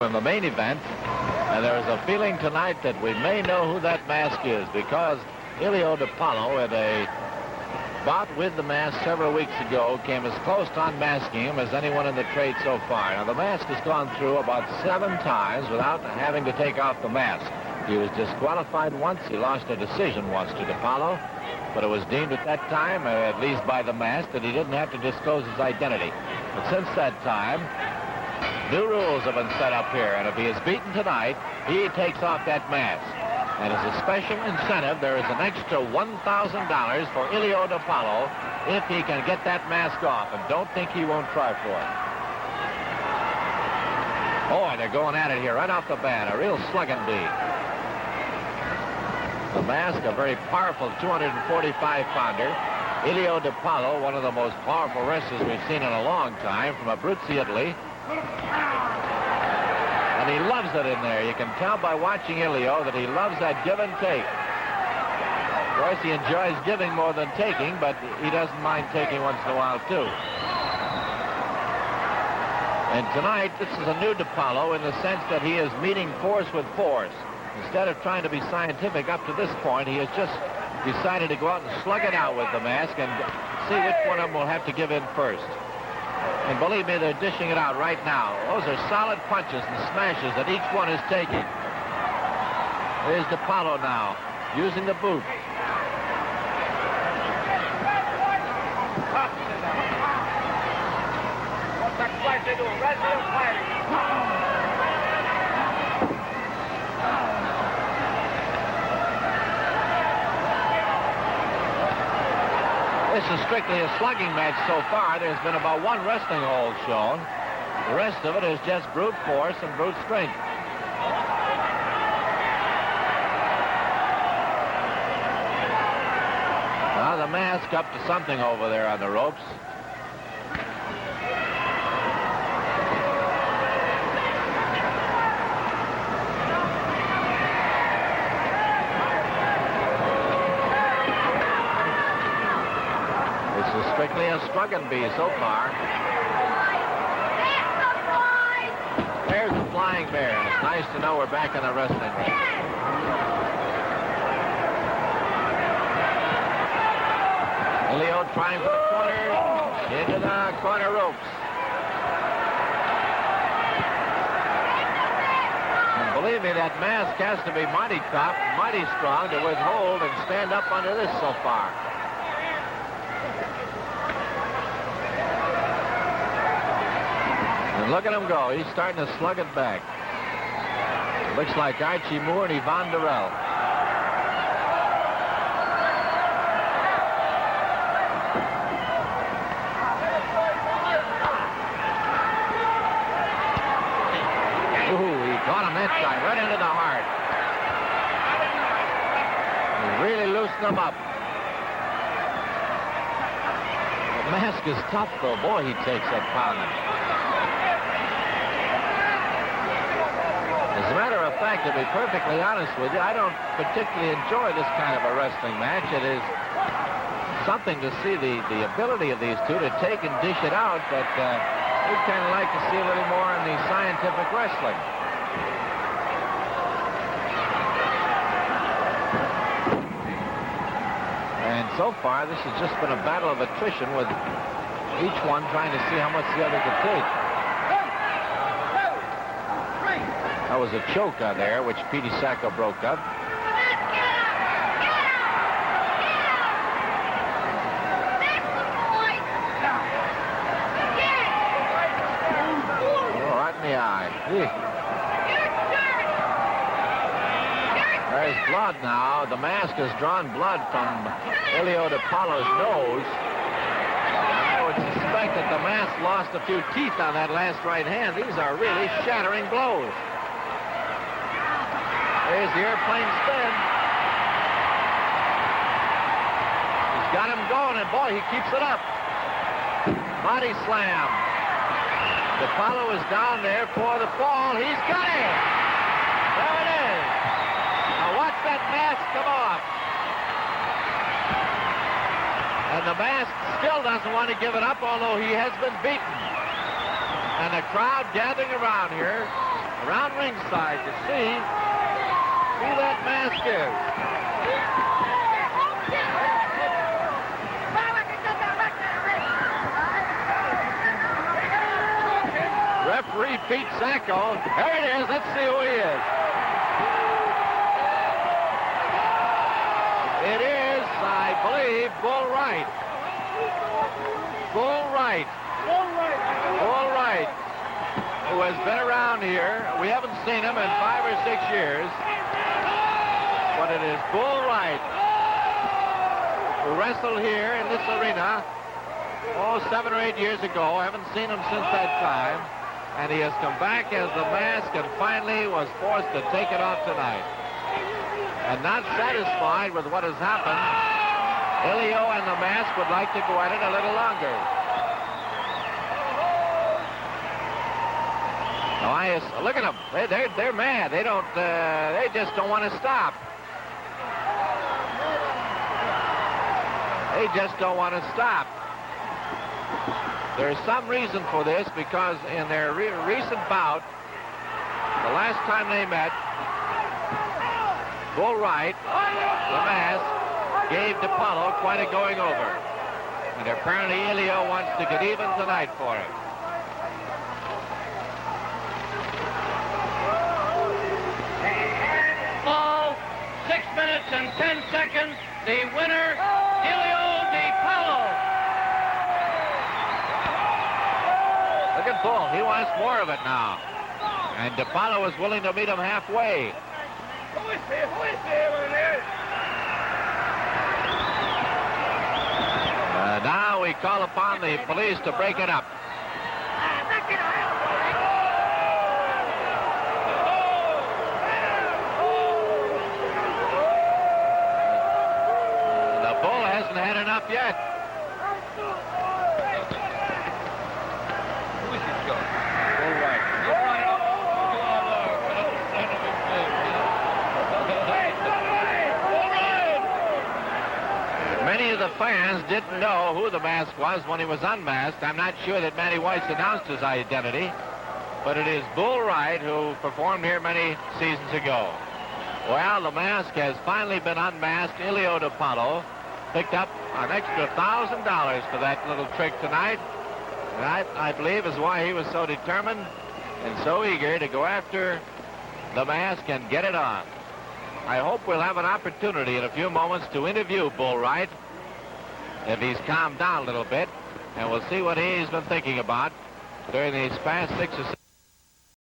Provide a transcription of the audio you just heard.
in the main event, and there is a feeling tonight that we may know who that mask is, because Ilio DiPaolo, at a bout with the mask several weeks ago, came as close to unmasking him as anyone in the trade so far. Now, the mask has gone through about 7 times without having to take off the mask. He was disqualified once. He lost a decision once to DiPaolo, but it was deemed at that time, at least by the mask, that he didn't have to disclose his identity. But since that time, new rules have been set up here, and if he is beaten tonight, he takes off that mask. And as a special incentive, there is an extra $1,000 for Ilio DiPaolo if he can get that mask off, and don't think he won't try for it. Oh, and they're going at it here right off the bat, a real slugging bee. The mask, a very powerful 245-pounder. Ilio DiPaolo, one of the most powerful wrestlers we've seen in a long time, from Abruzzi, Italy. And he loves it in there. You can tell by watching Ilio that he loves that give and take. Of course, he enjoys giving more than taking, but he doesn't mind taking once in a while, too. And tonight, this is a new DiPaolo in the sense that he is meeting force with force. Instead of trying to be scientific up to this point, he has just decided to go out and slug it out with the mask and see which one of them will have to give in first. And believe me, they're dishing it out right now. Those are solid punches and smashes that each one is taking. There's DiPaolo now, using the boot. This is strictly a slugging match so far. There's been about 1 wrestling hold shown. The rest of it is just brute force and brute strength. Now the mask up to something over there on the ropes. Strictly a slugging bee so far. There's the flying bear. It's nice to know we're back in the wrestling ring. Ilio trying for the corner, into the corner ropes. And believe me, that mask has to be mighty tough, mighty strong to withhold and stand up under this so far. And look at him go. He's starting to slug it back. It looks like Archie Moore and Yvonne Durrell. Ooh, he caught him that time, right into the heart. He really loosened him up. The mask is tough, though. Boy, he takes that pounding. As a matter of fact, to be perfectly honest with you, I don't particularly enjoy this kind of a wrestling match. It is something to see the ability of these two to take and dish it out, but we'd kind of like to see a little more in the scientific wrestling. And so far, this has just been a battle of attrition, with each one trying to see how much the other could take. That was a choke on there, which Petey Sacco broke up. Oh, right in the eye. There's blood now. The mask has drawn blood from Ilio DiPaolo's nose. I would suspect that the mask lost a few teeth on that last right hand. These are really shattering blows. There's the airplane spin. He's got him going, and boy, he keeps it up. Body slam. DiPaolo is down there for the fall. He's got it. There it is. Now watch that mask come off. And the mask still doesn't want to give it up, although he has been beaten. And the crowd gathering around here, around ringside to see who that mask is. Referee Pete Sacco. There it is. Let's see who he is. It is, I believe, Bull Wright. Bull Wright. Bull Wright, who has been around here. We haven't seen him in 5 or 6 years. But it is Bull Wright, who wrestled here in this arena, 7 or 8 years ago. I haven't seen him since that time. And he has come back as the mask and finally was forced to take it off tonight. And not satisfied with what has happened, Ilio and the mask would like to go at it a little longer. Now, look at them. They're mad. They just don't want to stop. They just don't want to stop. There's some reason for this, because in their recent bout, the last time they met, Bull Wright, the mask, gave DiPaolo quite a going over. And apparently Ilio wants to get even tonight for it. Ball, 6 minutes and 10 seconds. The winner, Ilio DiPaolo. Look at Bull. He wants more of it now. And DiPaolo is willing to meet him halfway. Now we call upon the police to break it up. The Bull hasn't had enough yet. Many of the fans didn't know who the mask was when he was unmasked. I'm not sure that Matty Weiss announced his identity, but it is Bull Wright, who performed here many seasons ago. Well, the mask has finally been unmasked. Ilio DiPaolo picked up an extra $1,000 for that little trick tonight. And I believe is why he was so determined and so eager to go after the mask and get it on. I hope we'll have an opportunity in a few moments to interview Bull Wright, if he's calmed down a little bit, and we'll see what he's been thinking about during these past 6 or 7